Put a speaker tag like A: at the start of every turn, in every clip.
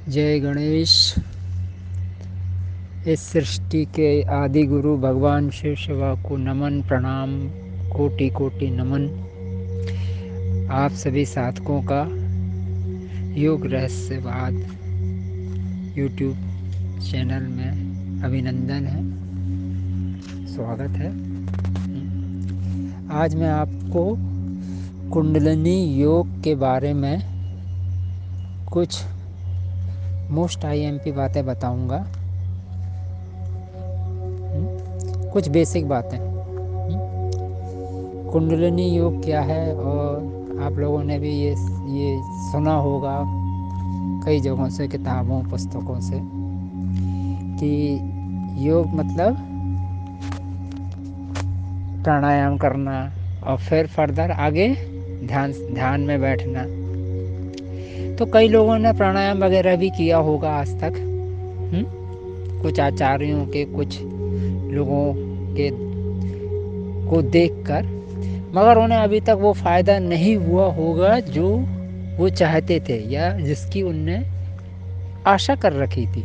A: जय गणेश। इस सृष्टि के आदि गुरु भगवान शिव शिवा को नमन, प्रणाम, कोटि कोटि नमन। आप सभी साधकों का योग रहस्यवाद यूट्यूब चैनल में अभिनंदन है, स्वागत है। आज मैं आपको कुंडलिनी योग के बारे में कुछ मोस्ट आईएमपी बातें बताऊंगा, कुछ बेसिक बातें। कुंडलिनी योग क्या है, और आप लोगों ने भी ये सुना होगा कई जगहों से, किताबों पुस्तकों से, कि योग मतलब प्राणायाम करना और फिर फर्दर आगे ध्यान में बैठना। तो कई लोगों ने प्राणायाम वगैरह भी किया होगा आज तक, कुछ आचार्यों के, कुछ लोगों के को देखकर, मगर उन्हें अभी तक वो फ़ायदा नहीं हुआ होगा जो वो चाहते थे या जिसकी उनने आशा कर रखी थी।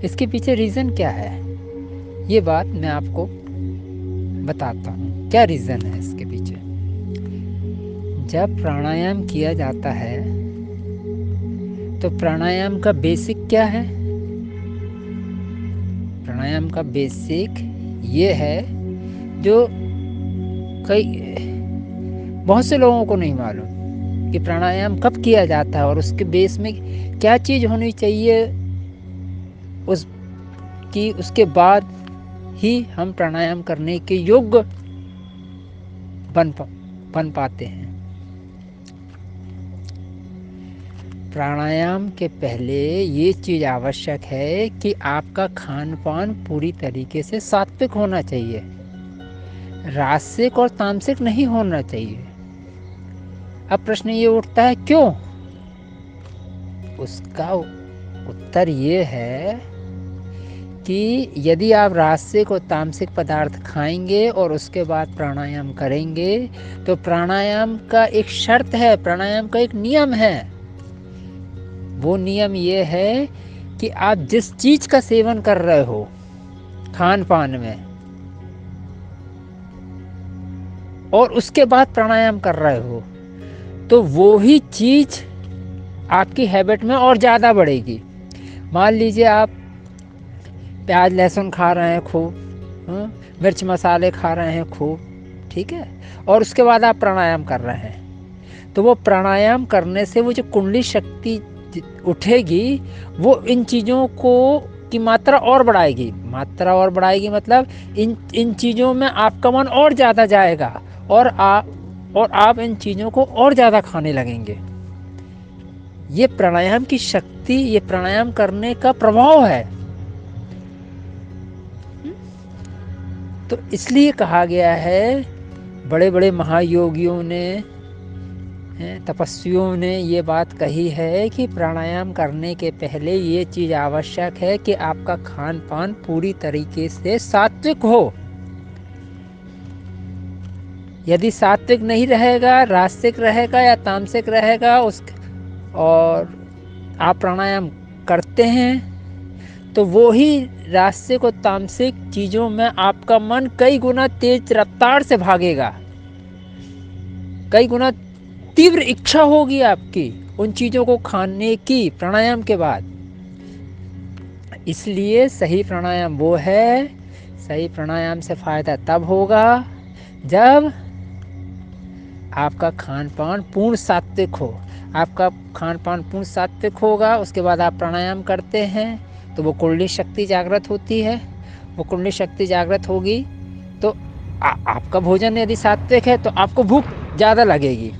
A: इसके पीछे रीज़न क्या है, ये बात मैं आपको बताता हूँ। क्या रीज़न है इसके पीछे? जब प्राणायाम किया जाता है तो प्राणायाम का बेसिक क्या है? प्राणायाम का बेसिक ये है जो बहुत से लोगों को नहीं मालूम कि प्राणायाम कब किया जाता है और उसके बेस में क्या चीज़ होनी चाहिए उसके बाद ही हम प्राणायाम करने के योग्य बन पाते हैं। प्राणायाम के पहले ये चीज़ आवश्यक है कि आपका खान पान पूरी तरीके से सात्विक होना चाहिए, राजसिक और तामसिक नहीं होना चाहिए। अब प्रश्न ये उठता है, क्यों? उसका उत्तर ये है कि यदि आप राजसिक और तामसिक पदार्थ खाएंगे और उसके बाद प्राणायाम करेंगे तो प्राणायाम का एक शर्त है, प्राणायाम का एक नियम है। वो नियम ये है कि आप जिस चीज का सेवन कर रहे हो खान पान में और उसके बाद प्राणायाम कर रहे हो, तो वो ही चीज आपकी हैबिट में और ज़्यादा बढ़ेगी। मान लीजिए आप प्याज लहसुन खा रहे हैं खूब, मिर्च मसाले खा रहे हैं खूब, ठीक है, और उसके बाद आप प्राणायाम कर रहे हैं, तो वो प्राणायाम करने से वो जो कुंडली शक्ति उठेगी वो इन चीज़ों को की मात्रा और बढ़ाएगी। मात्रा और बढ़ाएगी मतलब इन चीज़ों में आपका मन और ज़्यादा जाएगा और आप इन चीज़ों को और ज़्यादा खाने लगेंगे। ये प्राणायाम की शक्ति, ये प्राणायाम करने का प्रभाव है। तो इसलिए कहा गया है, बड़े बड़े महायोगियों ने, तपस्वियों ने ये बात कही है कि प्राणायाम करने के पहले ये चीज़ आवश्यक है कि आपका खान पान पूरी तरीके से सात्विक हो। यदि सात्विक नहीं रहेगा, राजसिक रहेगा या तामसिक रहेगा, और आप प्राणायाम करते हैं तो वो ही राजसिक और तामसिक चीज़ों में आपका मन कई गुना तेज रफ्तार से भागेगा, कई गुना तीव्र इच्छा होगी आपकी उन चीज़ों को खाने की प्राणायाम के बाद। इसलिए सही प्राणायाम वो है, सही प्राणायाम से फ़ायदा तब होगा जब आपका खान पान पूर्ण सात्विक हो। आपका खान पान पूर्ण सात्विक होगा, उसके बाद आप प्राणायाम करते हैं तो वो कुंडली शक्ति जागृत होती है। वो कुंडली शक्ति जागृत होगी तो आपका भोजन यदि सात्विक है तो आपको भूख ज़्यादा लगेगी,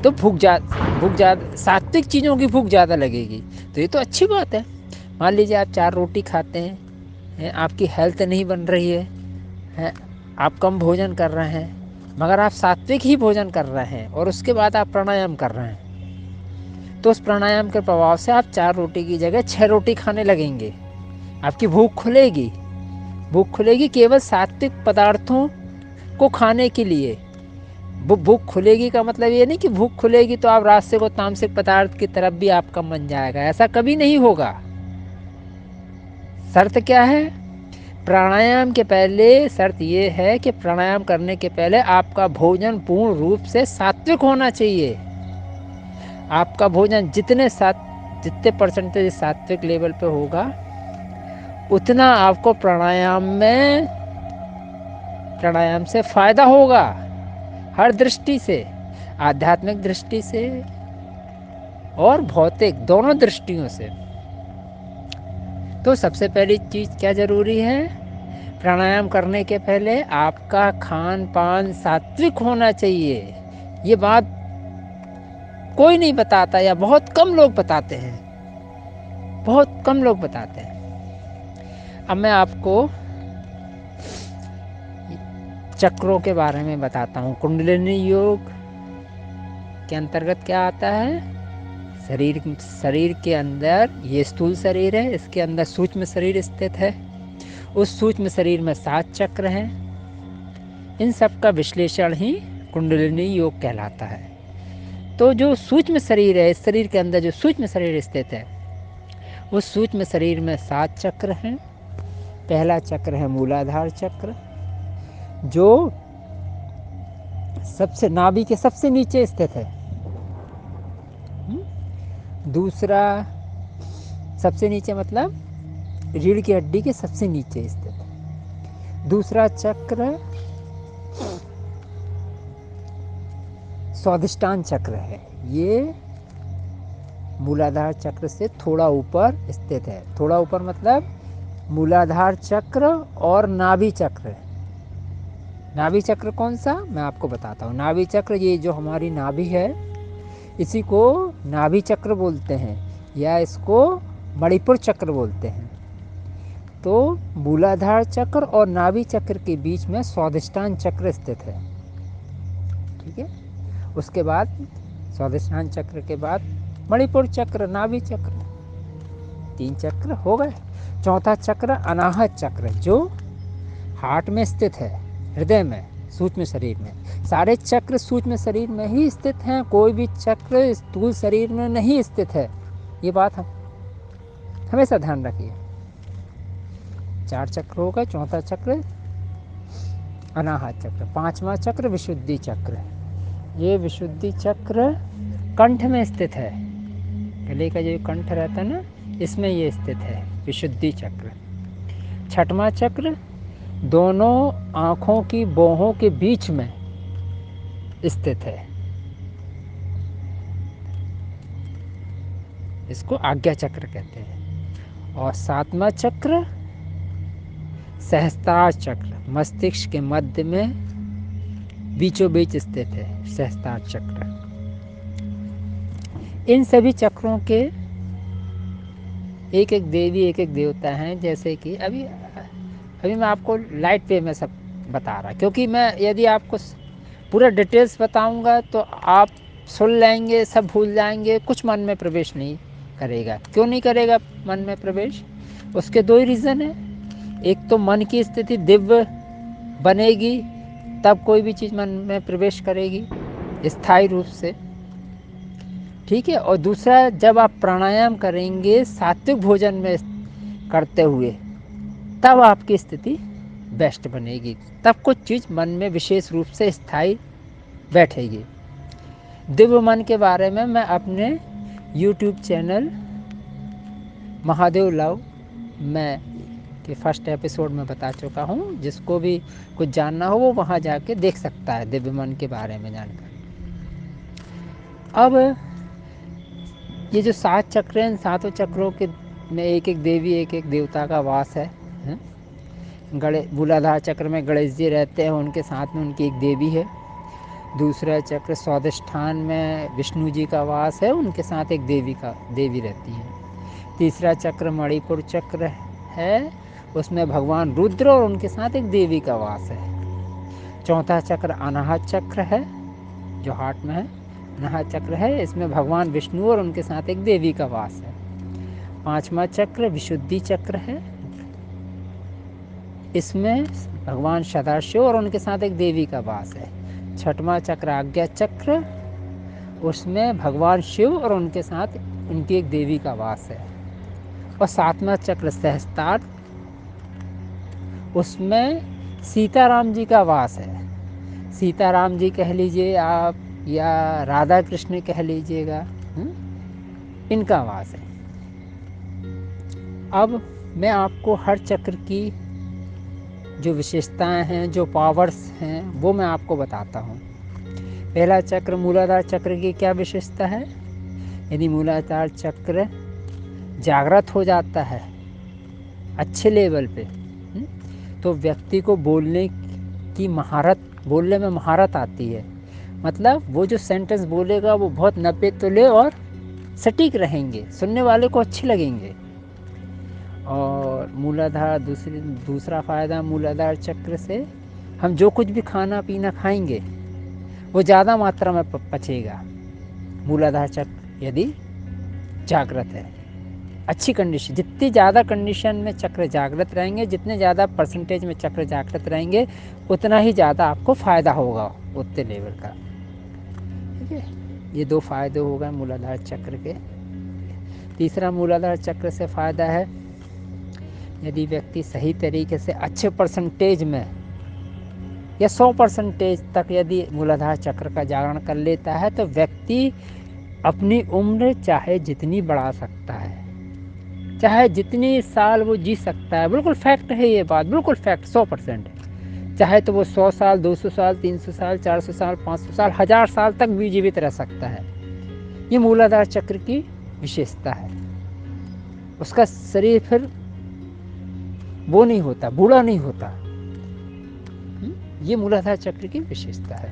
A: तो भूख ज़्यादा, सात्विक चीज़ों की भूख ज़्यादा लगेगी, तो ये तो अच्छी बात है। मान लीजिए आप 4 रोटी खाते हैं, आपकी हेल्थ नहीं बन रही है, आप कम भोजन कर रहे हैं, मगर आप सात्विक ही भोजन कर रहे हैं और उसके बाद आप प्राणायाम कर रहे हैं, तो उस प्राणायाम के प्रभाव से आप 4 रोटी की जगह 6 रोटी खाने लगेंगे। आपकी भूख खुलेगी केवल सात्विक पदार्थों को खाने के लिए। भूख खुलेगी का मतलब ये नहीं कि भूख खुलेगी तो आप रास्ते को तामसिक पदार्थ की तरफ भी आपका मन जाएगा, ऐसा कभी नहीं होगा। शर्त क्या है? प्राणायाम के पहले शर्त ये है कि प्राणायाम करने के पहले आपका भोजन पूर्ण रूप से सात्विक होना चाहिए। आपका भोजन जितने परसेंटेज सात्विक लेवल पे होगा उतना आपको प्राणायाम से फायदा होगा, हर दृष्टि से, आध्यात्मिक दृष्टि से और भौतिक, दोनों दृष्टियों से। तो सबसे पहली चीज़ क्या ज़रूरी है? प्राणायाम करने के पहले आपका खान पान सात्विक होना चाहिए। ये बात कोई नहीं बताता या बहुत कम लोग बताते हैं, बहुत कम लोग बताते हैं। अब मैं आपको चक्रों के बारे में बताता हूँ। कुंडलिनी योग के अंतर्गत क्या आता है? शरीर के अंदर, ये स्थूल शरीर है, इसके अंदर सूक्ष्म शरीर स्थित है। उस सूक्ष्म शरीर में 7 चक्र हैं। इन सब का विश्लेषण ही कुंडलिनी योग कहलाता है। तो जो सूक्ष्म शरीर है, इस शरीर के अंदर जो सूक्ष्म शरीर स्थित है, उस सूक्ष्म शरीर में 7 चक्र हैं। पहला चक्र है मूलाधार चक्र, जो सबसे नाभि के सबसे नीचे स्थित है। दूसरा, सबसे नीचे मतलब रीढ़ की हड्डी के सबसे नीचे स्थित है। दूसरा चक्र स्वादिष्टान चक्र है, ये मूलाधार चक्र से थोड़ा ऊपर स्थित है। थोड़ा ऊपर मतलब मूलाधार चक्र और नाभि चक्र। नाभि चक्र कौन सा, मैं आपको बताता हूँ। नाभि चक्र, ये जो हमारी नाभि है, इसी को नाभि चक्र बोलते हैं या इसको मणिपुर चक्र बोलते हैं। तो मूलाधार चक्र और नाभि चक्र के बीच में स्वादिष्टान चक्र स्थित है। ठीक है। उसके बाद स्वादिष्टान चक्र के बाद मणिपुर चक्र, नाभि चक्र, 3 चक्र हो गए। चौथा चक्र अनाहत चक्र, जो हार्ट में स्थित है, हृदय में, सूक्ष्म शरीर में। सारे चक्र सूक्ष्म शरीर में ही स्थित हैं, कोई भी चक्र स्थूल शरीर में नहीं स्थित है। ये बात हम हमेशा ध्यान रखिए। 4 चक्र हो गए। चौथा चक्र अनाहत चक्र। 5वां चक्र विशुद्धि चक्र। ये विशुद्धि चक्र कंठ में स्थित है, गले का जो कंठ रहता है ना, इसमें ये स्थित है विशुद्धि चक्र। 6वां चक्र दोनों आँखों की भौहों के बीच में स्थित है, इसको आज्ञा चक्र कहते हैं। और 7वां चक्र सहस्त्रार चक्र, मस्तिष्क के मध्य में बीचों बीच स्थित है सहस्त्रार चक्र। इन सभी चक्रों के एक एक देवी, एक एक देवता हैं। जैसे कि अभी मैं आपको लाइट पे में सब बता रहा, क्योंकि मैं यदि आपको पूरा डिटेल्स बताऊंगा तो आप सुन लेंगे, सब भूल जाएंगे, कुछ मन में प्रवेश नहीं करेगा। क्यों नहीं करेगा मन में प्रवेश? उसके 2 ही रीज़न है। एक तो मन की स्थिति दिव्य बनेगी, तब कोई भी चीज़ मन में प्रवेश करेगी स्थायी रूप से। ठीक है। और दूसरा, जब आप प्राणायाम करेंगे सात्विक भोजन में करते हुए, तब आपकी स्थिति बेस्ट बनेगी, तब कुछ चीज़ मन में विशेष रूप से स्थायी बैठेगी। दिव्य मन के बारे में मैं अपने YouTube चैनल महादेव लव मैं के फर्स्ट एपिसोड में बता चुका हूँ। जिसको भी कुछ जानना हो वो वहाँ जाके देख सकता है दिव्य मन के बारे में जानकर। अब ये जो 7 चक्र हैं, 7 चक्रों के में एक एक देवी, एक एक देवता का वास है। मूलाधार चक्र में गणेश जी रहते हैं, उनके साथ में उनकी एक देवी है। दूसरा चक्र स्वादिष्ठान में विष्णु जी का वास है, उनके साथ एक देवी रहती है। तीसरा चक्र मणिपुर चक्र है, उसमें भगवान रुद्र और उनके साथ एक देवी का वास है। चौथा चक्र अनाहत चक्र है, जो हार्ट में है, अनाहत चक्र है, इसमें भगवान विष्णु और उनके साथ एक देवी का वास है। 5वां चक्र विशुद्धि चक्र है, इसमें भगवान सदाशिव और उनके साथ एक देवी का वास है। छठवां चक्र आज्ञा चक्र, उसमें भगवान शिव और उनके साथ उनकी एक देवी का वास है। और सातवां चक्र सहस्त्रार, उसमें सीताराम जी का वास है। सीताराम जी कह लीजिए आप, या राधा कृष्ण कह लीजिएगा, इनका वास है। अब मैं आपको हर चक्र की जो विशेषताएं हैं, जो पावर्स हैं, वो मैं आपको बताता हूँ। पहला चक्र मूलाधार चक्र की क्या विशेषता है? यदि मूलाधार चक्र जागृत हो जाता है अच्छे लेवल पे, तो व्यक्ति को बोलने में महारत आती है। मतलब वो जो सेंटेंस बोलेगा वो बहुत नपे तुले और सटीक रहेंगे, सुनने वाले को अच्छे लगेंगे। और मूलाधार दूसरा फायदा मूलाधार चक्र से हम जो कुछ भी खाना पीना खाएंगे वो ज़्यादा मात्रा में पचेगा। मूलाधार चक्र यदि जागृत है, अच्छी कंडीशन, जितनी ज़्यादा कंडीशन में चक्र जागृत रहेंगे, जितने ज़्यादा परसेंटेज में चक्र जागृत रहेंगे, उतना ही ज़्यादा आपको फ़ायदा होगा उतने लेवल का। ठीक है, ये दो फायदे हो गए मूलाधार चक्र के। तीसरा मूलाधार चक्र से फ़ायदा है, यदि व्यक्ति सही तरीके से अच्छे परसेंटेज में या 100% तक यदि मूलाधार चक्र का जागरण कर लेता है, तो व्यक्ति अपनी उम्र चाहे जितनी बढ़ा सकता है, चाहे जितनी साल वो जी सकता है। बिल्कुल फैक्ट है ये बात, बिल्कुल फैक्ट, 100%। चाहे तो वो 100 साल, 200 साल, 300 साल, 400 साल, 500 साल, 1000 साल तक भी जीवित रह सकता है। ये मूलाधार चक्र की विशेषता है। उसका शरीर फिर वो नहीं होता, बूढ़ा नहीं होता। ये मूलाधार चक्र की विशेषता है।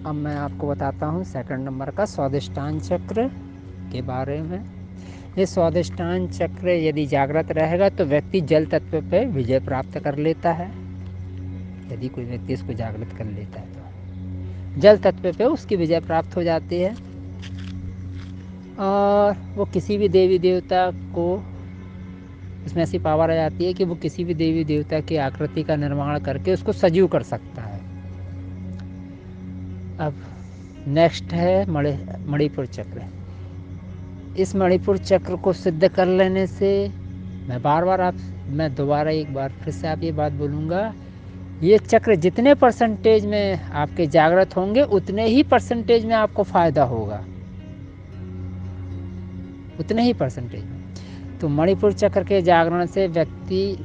A: अब मैं आपको बताता हूँ सेकंड नंबर का स्वादिष्टान चक्र के बारे में। ये स्वादिष्टान चक्र यदि जागृत रहेगा तो व्यक्ति जल तत्व पे विजय प्राप्त कर लेता है। यदि कोई व्यक्ति इसको जागृत कर लेता है तो जल तत्व पे उसकी विजय प्राप्त हो जाती है। और वो किसी भी देवी देवता को, इसमें ऐसी पावर आ जाती है कि वो किसी भी देवी देवता की आकृति का निर्माण करके उसको सजीव कर सकता है। अब नेक्स्ट है मणिपुर चक्र। इस मणिपुर चक्र को सिद्ध कर लेने से मैं दोबारा एक बार फिर से आप ये बात बोलूँगा, ये चक्र जितने परसेंटेज में आपके जागृत होंगे उतने ही परसेंटेज में आपको फ़ायदा होगा, उतने ही परसेंटेज में। तो मणिपुर चक्र के जागरण से व्यक्ति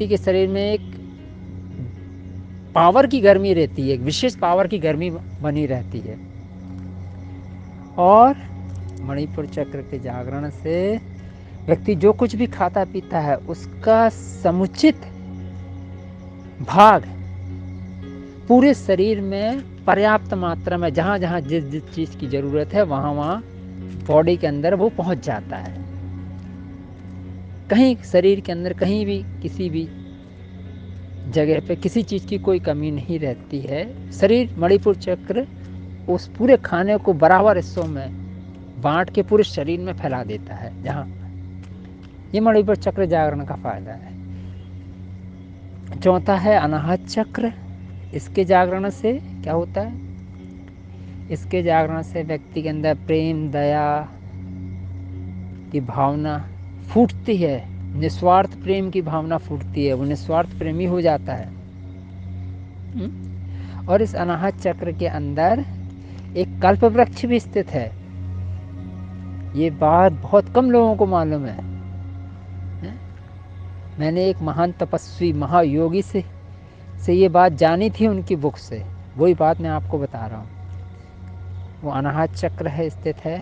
A: के शरीर में एक पावर की गर्मी रहती है, एक विशेष पावर की गर्मी बनी रहती है। और मणिपुर चक्र के जागरण से व्यक्ति जो कुछ भी खाता पीता है उसका समुचित भाग पूरे शरीर में पर्याप्त मात्रा में, जहाँ जहाँ जिस जिस चीज़ की ज़रूरत है वहाँ वहाँ बॉडी के अंदर वो पहुँच जाता है। कहीं शरीर के अंदर कहीं भी किसी भी जगह पे किसी चीज़ की कोई कमी नहीं रहती है। शरीर मणिपुर चक्र उस पूरे खाने को बराबर हिस्सों में बांट के पूरे शरीर में फैला देता है। जहाँ ये मणिपुर चक्र जागरण का फायदा है। चौथा है अनाहत चक्र। इसके जागरण से क्या होता है? इसके जागरण से व्यक्ति के अंदर प्रेम दया की भावना फूटती है, निस्वार्थ प्रेम की भावना फूटती है, वो निस्वार्थ प्रेमी हो जाता है। और इस अनाहत चक्र के अंदर एक कल्प वृक्ष भी स्थित है। ये बात बहुत कम लोगों को मालूम है। मैंने एक महान तपस्वी महायोगी से ये बात जानी थी उनकी बुक से, वही बात मैं आपको बता रहा हूँ। वो अनाहत चक्र है स्थित है।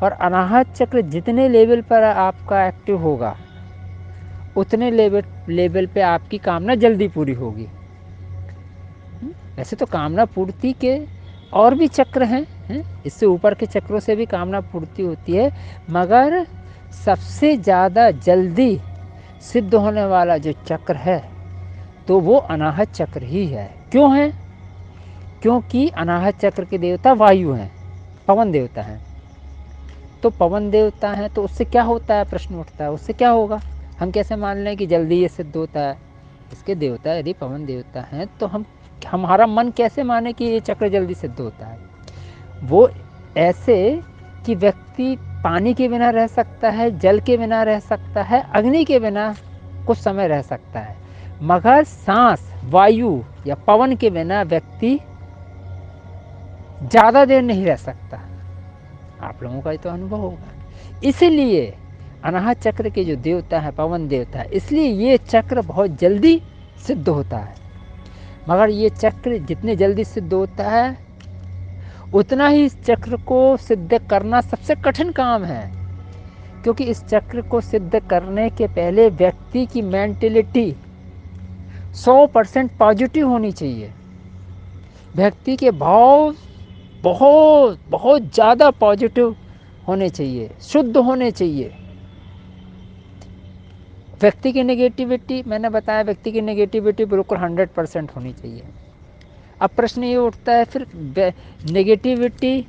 A: और अनाहत चक्र जितने लेवल पर आपका एक्टिव होगा उतने लेवल पे आपकी कामना जल्दी पूरी होगी। वैसे तो कामना पूर्ति के और भी चक्र हैं, इससे ऊपर के चक्रों से भी कामना पूर्ति होती है, मगर सबसे ज़्यादा जल्दी सिद्ध होने वाला जो चक्र है तो वो अनाहत चक्र ही है। क्यों है? क्योंकि अनाहत चक्र के देवता वायु हैं, पवन देवता हैं। तो पवन देवता हैं तो उससे क्या होता है, प्रश्न उठता है, उससे क्या होगा? हम कैसे मान लें कि जल्दी ये सिद्ध होता है? इसके देवता यदि पवन देवता हैं तो हमारा मन कैसे माने कि ये चक्र जल्दी सिद्ध होता है। वो ऐसे कि व्यक्ति पानी के बिना रह सकता है, जल के बिना रह सकता है, अग्नि के बिना कुछ समय रह सकता है, मगर सांस, वायु या पवन के बिना व्यक्ति ज़्यादा देर नहीं रह सकता। आप लोगों का तो अनुभव होगा। इसलिए अनाहत चक्र के जो देवता है पवन देवता है, इसलिए ये चक्र बहुत जल्दी सिद्ध होता है। मगर ये चक्र जितने जल्दी सिद्ध होता है उतना ही इस चक्र को सिद्ध करना सबसे कठिन काम है, क्योंकि इस चक्र को सिद्ध करने के पहले व्यक्ति की मेंटलिटी 100% पॉजिटिव होनी चाहिए। व्यक्ति के भाव बहुत बहुत ज़्यादा पॉजिटिव होने चाहिए, शुद्ध होने चाहिए। व्यक्ति की नेगेटिविटी, मैंने बताया व्यक्ति की नेगेटिविटी बिल्कुल 100% होनी चाहिए। अब प्रश्न ये उठता है फिर नेगेटिविटी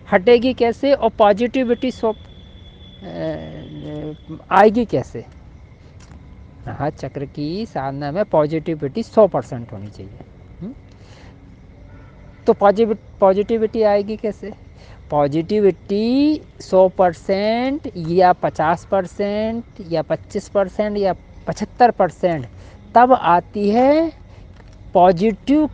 A: हटेगी कैसे और पॉजिटिविटी आएगी कैसे। हाँ, चक्र की साधना में पॉजिटिविटी 100% होनी चाहिए। तो पॉजिटिविटी आएगी कैसे। पॉजिटिविटी 100% या 50% या 25% या 75% तब आती है पॉजिटिव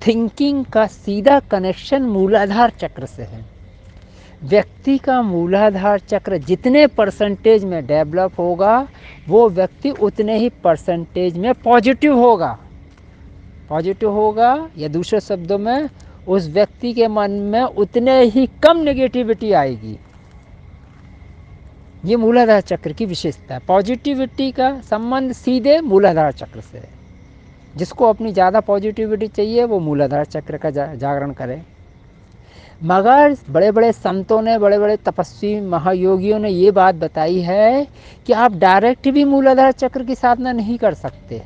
A: थिंकिंग का सीधा कनेक्शन मूलाधार चक्र से है। व्यक्ति का मूलाधार चक्र जितने परसेंटेज में डेवलप होगा वो व्यक्ति उतने ही परसेंटेज में पॉजिटिव होगा। या दूसरे शब्दों में उस व्यक्ति के मन में उतने ही कम नेगेटिविटी आएगी। ये मूलाधार चक्र की विशेषता है। पॉजिटिविटी का संबंध सीधे मूलाधार चक्र से है। जिसको अपनी ज़्यादा पॉजिटिविटी चाहिए वो मूलाधार चक्र का जागरण करे। मगर बड़े बड़े संतों ने, बड़े बड़े तपस्वी महायोगियों ने ये बात बताई है कि आप डायरेक्ट भी मूलाधार चक्र की साधना नहीं कर सकते।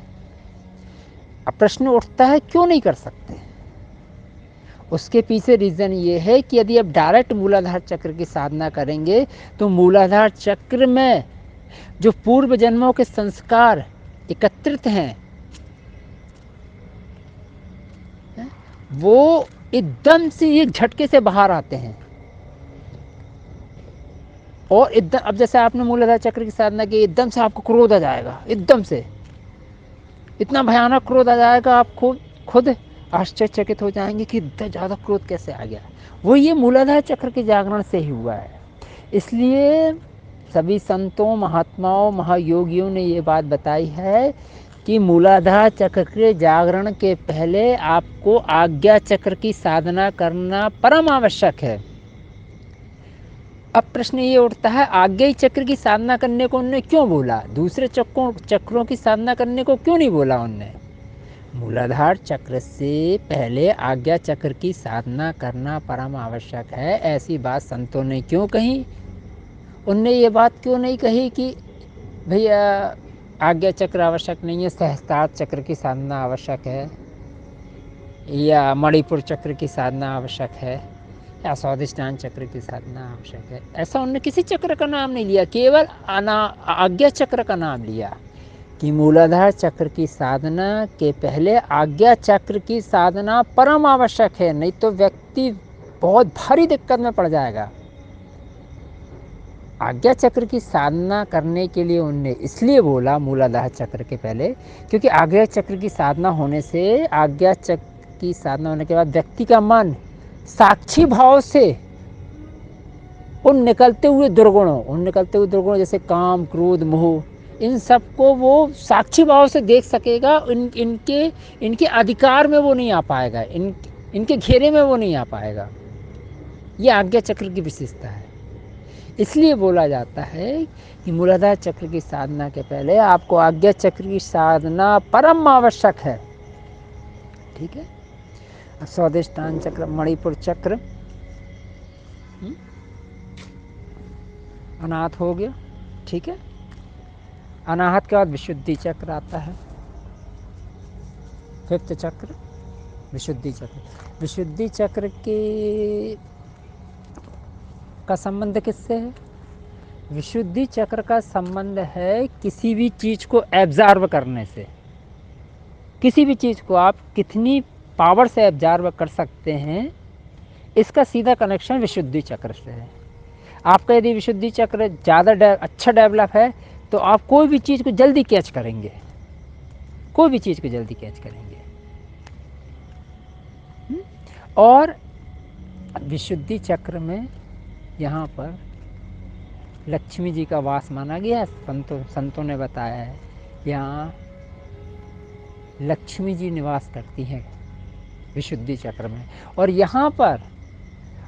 A: अब प्रश्न उठता है क्यों नहीं कर सकते। उसके पीछे रीज़न ये है कि यदि आप डायरेक्ट मूलाधार चक्र की साधना करेंगे तो मूलाधार चक्र में जो पूर्व जन्मों के संस्कार एकत्रित हैं वो एकदम से एक झटके से बाहर आते हैं। और एकदम, अब जैसे आपने मूलाधार चक्र की साधना की, एकदम से आपको क्रोध आ जाएगा, एकदम से इतना भयानक क्रोध आ जाएगा, आप खुद आश्चर्यचकित हो जाएंगे कि इतना ज़्यादा क्रोध कैसे आ गया। वो ये मूलाधार चक्र के जागरण से ही हुआ है। इसलिए सभी संतों, महात्माओं, महायोगियों ने ये बात बताई है कि मूलाधार चक्र के जागरण के पहले आपको आज्ञा चक्र की साधना करना परम आवश्यक है। अब प्रश्न ये उठता है आज्ञा चक्र की साधना करने को उन्होंने क्यों बोला, दूसरे चक्रों की साधना करने को क्यों नहीं बोला उनने। मूलाधार चक्र से पहले आज्ञा चक्र की साधना करना परम आवश्यक है, ऐसी बात संतों ने क्यों कही। उनने ये बात क्यों नहीं कही कि भैया आज्ञा चक्र आवश्यक नहीं है, सहस्त्रार चक्र की साधना आवश्यक है, या मणिपुर चक्र की साधना आवश्यक है, या स्वाधिष्ठान चक्र की साधना आवश्यक है। ऐसा उन्होंने किसी चक्र का नाम नहीं लिया, केवल आज्ञा चक्र का नाम लिया कि मूलाधार चक्र की साधना के पहले आज्ञा चक्र की साधना परम आवश्यक है, नहीं तो व्यक्ति बहुत भारी दिक्कत में पड़ जाएगा। आज्ञा चक्र की साधना करने के लिए उनने इसलिए बोला मूलाधार चक्र के पहले, क्योंकि आज्ञा चक्र की साधना होने से, आज्ञा चक्र की साधना होने के बाद व्यक्ति का मन साक्षी भाव से उन निकलते हुए दुर्गुणों जैसे काम, क्रोध, मोह, इन सबको वो साक्षी भाव से देख सकेगा। इनके अधिकार में वो नहीं आ पाएगा, इनके घेरे में वो नहीं आ पाएगा। ये आज्ञा चक्र की विशेषता है। इसलिए बोला जाता है कि मूलाधार चक्र की साधना के पहले आपको आज्ञा चक्र की साधना परम आवश्यक है। ठीक है। स्वाधिष्ठान चक्र, मणिपुर चक्र अनाहत हो गया। ठीक है। अनाहत के बाद विशुद्धि चक्र आता है, 5th चक्र विशुद्धि चक्र। विशुद्धि चक्र के का संबंध किससे है। विशुद्धि चक्र का संबंध है किसी भी चीज़ को एब्जॉर्ब करने से। किसी भी चीज़ को आप कितनी पावर से एब्जॉर्ब कर सकते हैं, इसका सीधा कनेक्शन विशुद्धि चक्र से है। आपका यदि विशुद्धि चक्र ज़्यादा अच्छा डेवलप है तो आप कोई भी चीज़ को जल्दी कैच करेंगे, कोई भी चीज़ को जल्दी कैच करेंगे। और विशुद्धि चक्र में यहाँ पर लक्ष्मी जी का वास माना गया। संतों ने बताया है यहाँ लक्ष्मी जी निवास करती हैं विशुद्धि चक्र में, और यहाँ पर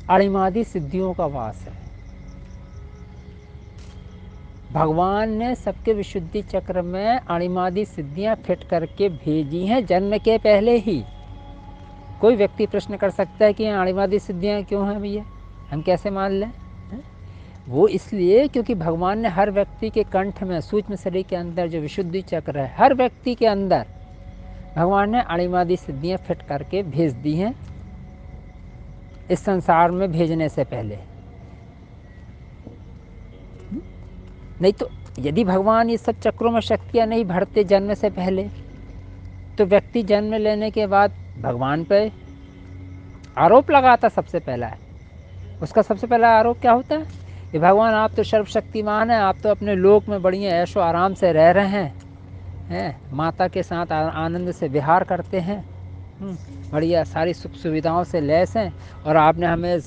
A: अणिमादि सिद्धियों का वास है। भगवान ने सबके विशुद्धि चक्र में अणिमादि सिद्धियां फिट करके भेजी हैं जन्म के पहले ही। कोई व्यक्ति प्रश्न कर सकता है कि अणिमादि सिद्धियां क्यों हैं भैया, हम कैसे मान लें? वो इसलिए क्योंकि भगवान ने हर व्यक्ति के कंठ में, सूक्ष्म शरीर के अंदर जो विशुद्धि चक्र है, हर व्यक्ति के अंदर भगवान ने अणिमादि सिद्धियां फिट करके भेज दी हैं इस संसार में भेजने से पहले। नहीं तो यदि भगवान ये सब चक्रों में शक्तियाँ नहीं भरते जन्म से पहले, तो व्यक्ति जन्म लेने के बाद भगवान पे आरोप लगाता। सबसे पहला है उसका सबसे पहला आरोप क्या होता है कि भगवान आप तो सर्वशक्तिमान हैं, आप तो अपने लोक में बढ़िया ऐशो आराम से रह रहे हैं, माता के साथ आनंद से विहार करते हैं, बढ़िया सारी सुख सुविधाओं से लैस हैं, और आपने हमें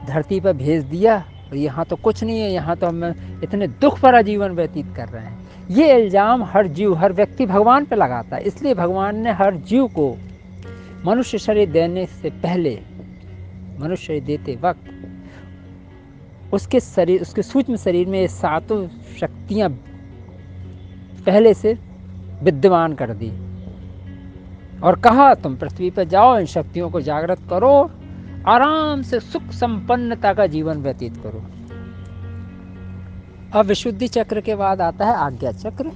A: धरती पर भेज दिया और यहाँ तो कुछ नहीं है, यहाँ तो हम इतने दुख भरा जीवन व्यतीत कर रहे हैं। ये इल्ज़ाम हर जीव, हर व्यक्ति भगवान पे लगाता है। इसलिए भगवान ने हर जीव को मनुष्य शरीर देने से पहले, मनुष्य शरीर देते वक्त उसके शरीर, उसके सूक्ष्म शरीर में ये सातों शक्तियाँ पहले से विद्यमान कर दी और कहा तुम पृथ्वी पर जाओ, इन शक्तियों को जागृत करो, आराम से सुख संपन्नता का जीवन व्यतीत करो। अब विशुद्धि चक्र के बाद आता है आज्ञा चक्र।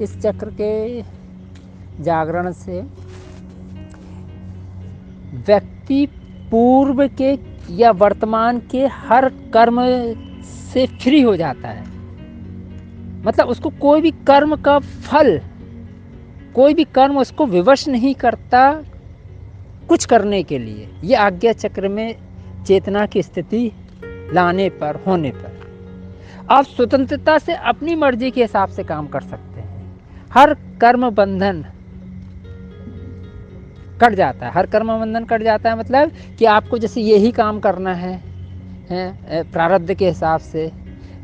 A: इस चक्र के जागरण से व्यक्ति पूर्व के या वर्तमान के हर कर्म से फ्री हो जाता है। मतलब उसको कोई भी कर्म का फल, कोई भी कर्म उसको विवश नहीं करता कुछ करने के लिए। ये आज्ञा चक्र में चेतना की स्थिति लाने पर, होने पर आप स्वतंत्रता से अपनी मर्जी के हिसाब से काम कर सकते हैं। हर कर्म बंधन कट जाता है। हर कर्म बंधन कट जाता है मतलब कि आपको जैसे यही काम करना है प्रारब्ध के हिसाब से,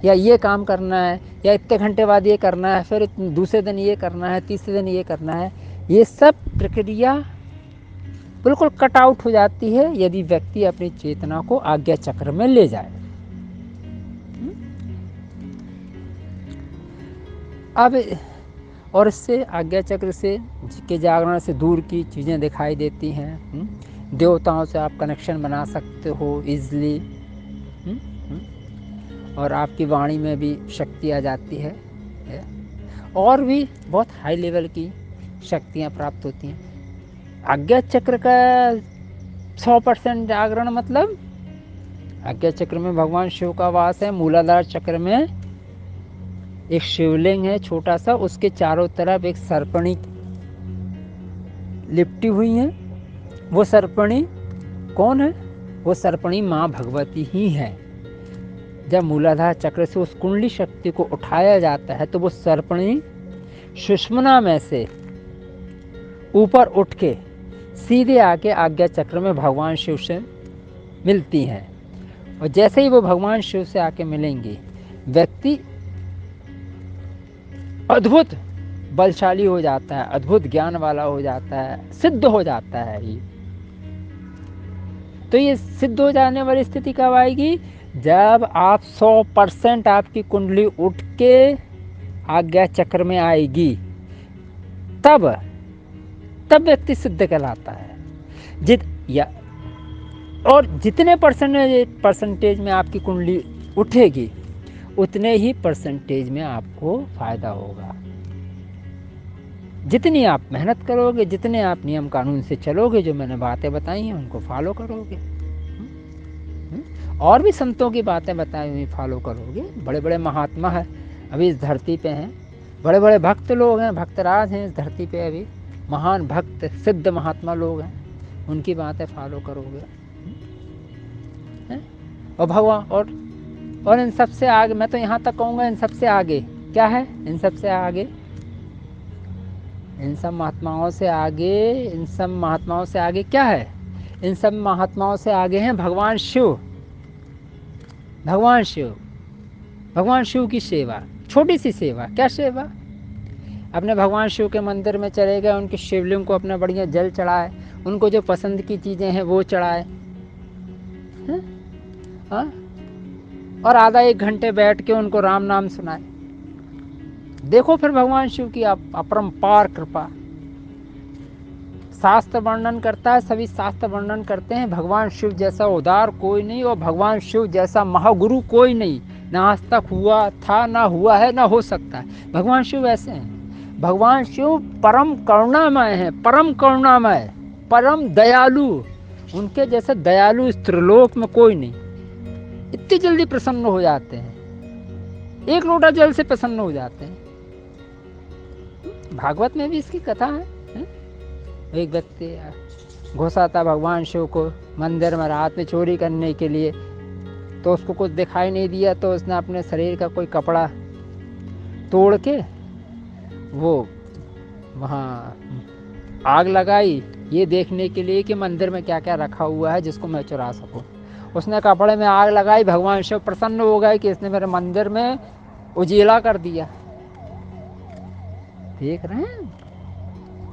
A: या ये काम करना है, या इतने घंटे बाद ये करना है, फिर दूसरे दिन ये करना है, तीसरे दिन ये करना है, ये सब प्रक्रिया बिल्कुल कट आउट हो जाती है यदि व्यक्ति अपनी चेतना को आज्ञा चक्र में ले जाए। अब और इससे आज्ञा चक्र से के जागरण से दूर की चीज़ें दिखाई देती हैं। देवताओं से आप कनेक्शन बना सकते हो इजली, और आपकी वाणी में भी शक्ति आ जाती है, और भी बहुत हाई लेवल की शक्तियाँ प्राप्त होती हैं। आज्ञा चक्र का 100% जागरण मतलब आज्ञा चक्र में भगवान शिव का वास है। मूलाधार चक्र में एक शिवलिंग है छोटा सा, उसके चारों तरफ एक सर्पणी लिपटी हुई है। वो सर्पणी कौन है? वो सर्पणी माँ भगवती ही है। जब मूलाधार चक्र से उस कुंडली शक्ति को उठाया जाता है तो वो सर्पणी सुषुम्ना में से ऊपर उठ के सीधे आके आज्ञा चक्र में भगवान शिव से मिलती हैं, और जैसे ही वो भगवान शिव से आके मिलेंगी, व्यक्ति अद्भुत बलशाली हो जाता है, अद्भुत ज्ञान वाला हो जाता है, सिद्ध हो जाता है ये। तो ये सिद्ध हो जाने वाली स्थिति कब आएगी? जब आप 100% आपकी कुंडली उठ के आज्ञा चक्र में आएगी, तब व्यक्ति सिद्ध कहलाता है। और जितने परसेंटेज में आपकी कुंडली उठेगी, उतने ही परसेंटेज में आपको फायदा होगा। जितनी आप मेहनत करोगे, जितने आप नियम कानून से चलोगे, जो मैंने बातें बताई हैं उनको फॉलो करोगे, और भी संतों की बातें बताई हुई फॉलो करोगे, बड़े बड़े महात्मा हैं अभी इस धरती पे हैं, बड़े बड़े भक्त लोग हैं, भक्तराज हैं इस धरती पे अभी, महान भक्त सिद्ध महात्मा लोग हैं, उनकी बातें फॉलो करोगे हैं? और भगवान और इन सबसे आगे, मैं तो यहाँ तक कहूँगा इन सबसे आगे क्या है, इन सबसे आगे, इन सब महात्माओं से आगे, इन सब महात्माओं से आगे क्या है, इन सब महात्माओं से आगे हैं भगवान शिव। भगवान शिव, भगवान शिव की सेवा, छोटी सी सेवा, क्या सेवा, अपने भगवान शिव के मंदिर में चले गए, उनके शिवलिंग को अपना बढ़िया जल चढ़ाए, उनको जो पसंद की चीज़ें हैं वो चढ़ाए, हाँ, और आधा एक घंटे बैठ के उनको राम नाम सुनाए। देखो फिर भगवान शिव की अपरंपार कृपा। शास्त्र वर्णन करता है, सभी शास्त्र वर्णन करते हैं भगवान शिव जैसा उदार कोई नहीं और भगवान शिव जैसा महागुरु कोई नहीं, ना आज तक हुआ था, ना हुआ है, ना हो सकता है। भगवान शिव ऐसे हैं। भगवान शिव परम करुणामय हैं, परम करुणामय, परम दयालु, उनके जैसे दयालु इस त्रिलोक में कोई नहीं। इतनी जल्दी प्रसन्न हो जाते हैं, एक लोटा जल से प्रसन्न हो जाते हैं। भागवत में भी इसकी कथा है। एक व्यक्ति घुसा था भगवान शिव को मंदिर में रात में चोरी करने के लिए, तो उसको कुछ दिखाई नहीं दिया, तो उसने अपने शरीर का कोई कपड़ा तोड़ के वो वहाँ आग लगाई, ये देखने के लिए कि मंदिर में क्या क्या रखा हुआ है जिसको मैं चुरा सकूं। उसने कपड़े में आग लगाई, भगवान शिव प्रसन्न हो गए कि इसने मेरे मंदिर में उजिला कर दिया। देख रहे हैं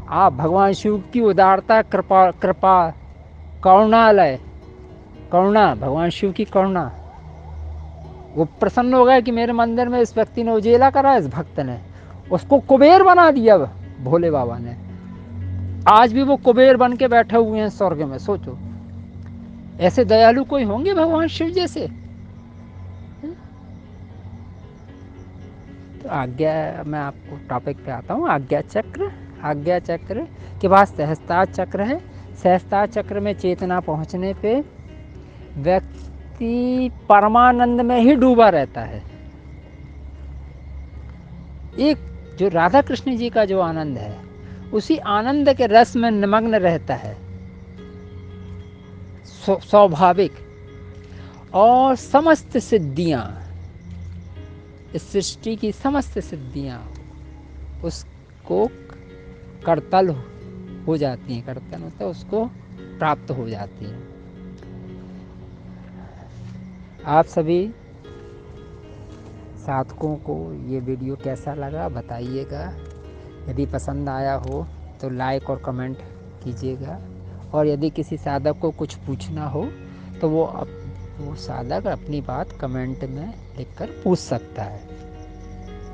A: आप भगवान शिव की उदारता, कृपा, कृपा, करुणालय, करुणा, भगवान शिव की करुणा। वो प्रसन्न हो गए कि मेरे मंदिर में इस व्यक्ति ने उजिला करा, इस भक्त ने, उसको कुबेर बना दिया भोले बाबा ने। आज भी वो कुबेर बन के बैठे हुए हैं स्वर्ग में। सोचो ऐसे दयालु कोई होंगे भगवान शिव जैसे। तो आज्ञा, मैं आपको टॉपिक पे आता हूँ। आज्ञा चक्र, आज्ञा चक्र के बाद सहस्त्र चक्र है। सहस्त्र चक्र में चेतना पहुँचने पे व्यक्ति परमानंद में ही डूबा रहता है। एक जो राधा कृष्ण जी का जो आनंद है, उसी आनंद के रस में निमग्न रहता है, स्वाभाविक। और समस्त सिद्धियां, इस सृष्टि की समस्त सिद्धियां उसको करतल हो जाती हैं, करतल मतलब उसको प्राप्त हो जाती हैं। आप सभी साधकों को ये वीडियो कैसा लगा बताइएगा। यदि पसंद आया हो तो लाइक और कमेंट कीजिएगा, और यदि किसी साधक को कुछ पूछना हो तो वो साधक अपनी बात कमेंट में लिखकर पूछ सकता है।